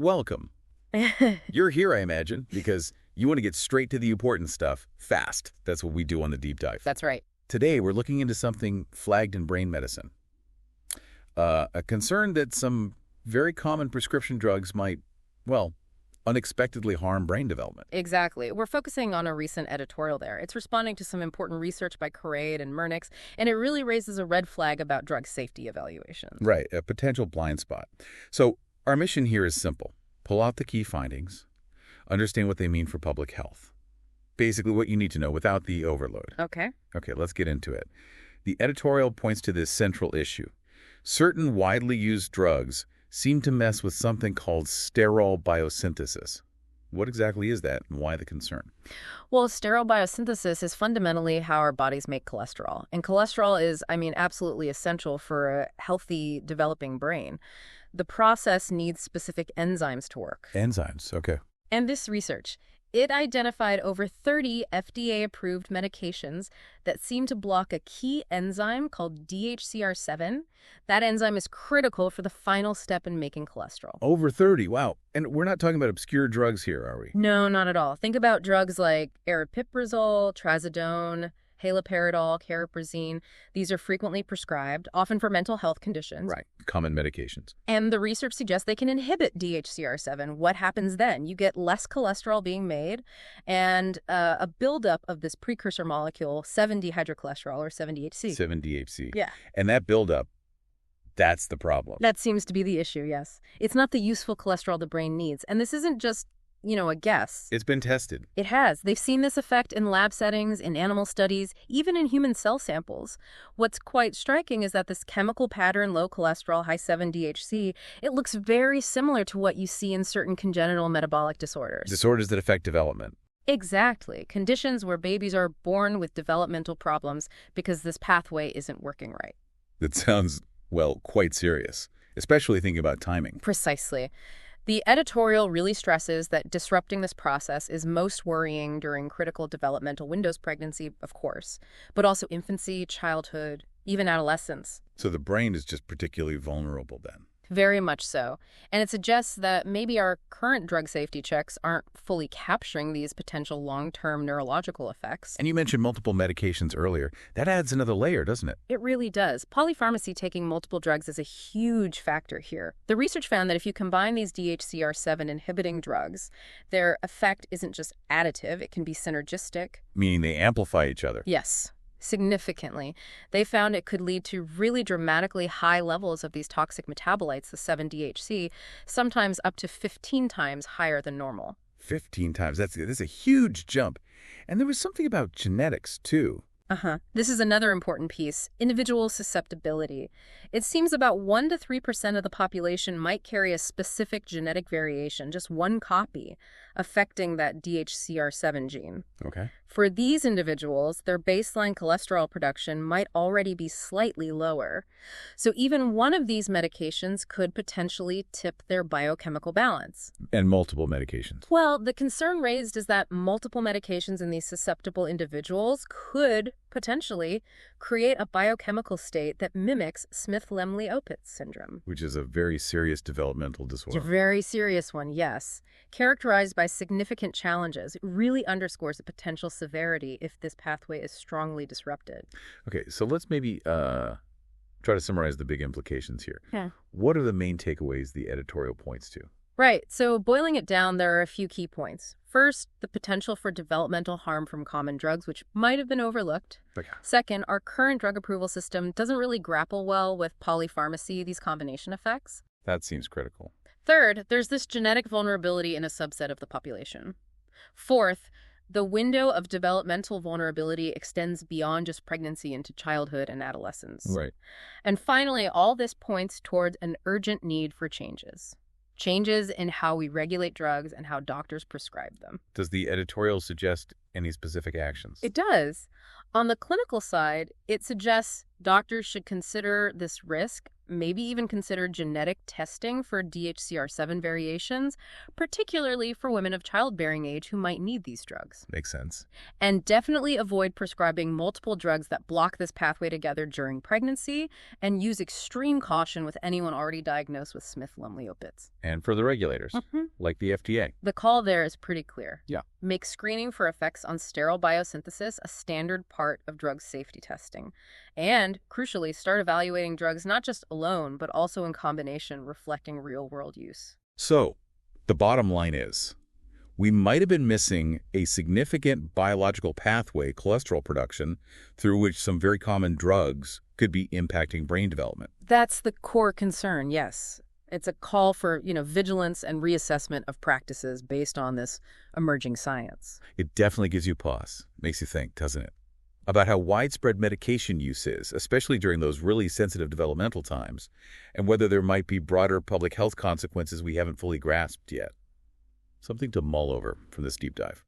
welcome. You're here, I imagine, because you want to get straight to the important stuff fast. That's what we do on the Deep Dive. That's right. Today, we're looking into something flagged in brain medicine. A concern that some very common prescription drugs might, well, unexpectedly harm brain development. Exactly. We're focusing on a recent editorial there. It's responding to some important research by Korade and Mirnics, and it really raises a red flag about drug safety evaluations. Right, a potential blind spot. So our mission here is simple. Pull out the key findings, understand what they mean for public health. Basically what you need to know without the overload. Okay. Okay, let's get into it. The editorial points to this central issue. Certain widely used drugs seem to mess with something called sterol biosynthesis. What exactly is that and why the concern? Well, sterol biosynthesis is fundamentally how our bodies make cholesterol. And cholesterol is, absolutely essential for a healthy, developing brain. The process needs specific enzymes to work. Enzymes, okay. And this research, it identified over 30 FDA-approved medications that seem to block a key enzyme called DHCR7. That enzyme is critical for the final step in making cholesterol. Over 30, wow. And we're not talking about obscure drugs here, are we? No, not at all. Think about drugs like aripiprazole, trazodone, haloperidol, cariprazine. These are frequently prescribed, often for mental health conditions. Right, common medications. And the research suggests they can inhibit DHCR7. What happens then? You get less cholesterol being made and a buildup of this precursor molecule, 7-dehydrocholesterol, or 7-DHC. 7-DHC. Yeah. And that buildup, that's the problem. That seems to be the issue, yes. It's not the useful cholesterol the brain needs. And this isn't just a guess. It's been tested. It has. They've seen this effect in lab settings, in animal studies, even in human cell samples. What's quite striking is that this chemical pattern, low cholesterol, high 7-DHC, it looks very similar to what you see in certain congenital metabolic disorders. Disorders that affect development. Exactly. Conditions where babies are born with developmental problems because this pathway isn't working right. That sounds, well, quite serious, especially thinking about timing. Precisely. The editorial really stresses that disrupting this process is most worrying during critical developmental windows, pregnancy, of course, but also infancy, childhood, even adolescence. So the brain is just particularly vulnerable then. Very much so. And it suggests that maybe our current drug safety checks aren't fully capturing these potential long-term neurological effects. And you mentioned multiple medications earlier. That adds another layer, doesn't it? It really does. Polypharmacy, taking multiple drugs, is a huge factor here. The research found that if you combine these DHCR7 inhibiting drugs, their effect isn't just additive, it can be synergistic. Meaning they amplify each other. Yes. Significantly. They found it could lead to really dramatically high levels of these toxic metabolites, the 7-DHC, sometimes up to 15 times higher than normal. 15 times. That's a huge jump. And there was something about genetics, too. This is another important piece, individual susceptibility. It seems about 1 to 3% of the population might carry a specific genetic variation, just one copy, affecting that DHCR7 gene. Okay. For these individuals, their baseline cholesterol production might already be slightly lower. So even one of these medications could potentially tip their biochemical balance. And multiple medications. Well, the concern raised is that multiple medications in these susceptible individuals could potentially create a biochemical state that mimics Smith-Lemli-Opitz syndrome. Which is a very serious developmental disorder. It's a very serious one, yes. Characterized by significant challenges, it really underscores the potential severity if this pathway is strongly disrupted. Okay, so let's maybe try to summarize the big implications here. Yeah. What are the main takeaways the editorial points to? Right. So boiling it down, there are a few key points. First, the potential for developmental harm from common drugs, which might have been overlooked. Okay. Second, our current drug approval system doesn't really grapple well with polypharmacy, these combination effects. That seems critical. Third, there's this genetic vulnerability in a subset of the population. Fourth, the window of developmental vulnerability extends beyond just pregnancy into childhood and adolescence. Right. And finally, all this points towards an urgent need for changes. Changes in how we regulate drugs and how doctors prescribe them. Does the editorial suggest any specific actions? It does. On the clinical side, it suggests doctors should consider this risk, maybe even consider genetic testing for DHCR7 variations, particularly for women of childbearing age who might need these drugs. Makes sense. And definitely avoid prescribing multiple drugs that block this pathway together during pregnancy, and use extreme caution with anyone already diagnosed with Smith-Lemli-Opitz. And for the regulators, like the FDA. The call there is pretty clear. Yeah. Make screening for effects on sterol biosynthesis a standard part of drug safety testing. And, crucially, start evaluating drugs not just alone, but also in combination, reflecting real-world use. So, the bottom line is, we might have been missing a significant biological pathway, cholesterol production, through which some very common drugs could be impacting brain development. That's the core concern, yes. It's a call for, vigilance and reassessment of practices based on this emerging science. It definitely gives you pause. Makes you think, doesn't it? About how widespread medication use is, especially during those really sensitive developmental times, and whether there might be broader public health consequences we haven't fully grasped yet. Something to mull over from this deep dive.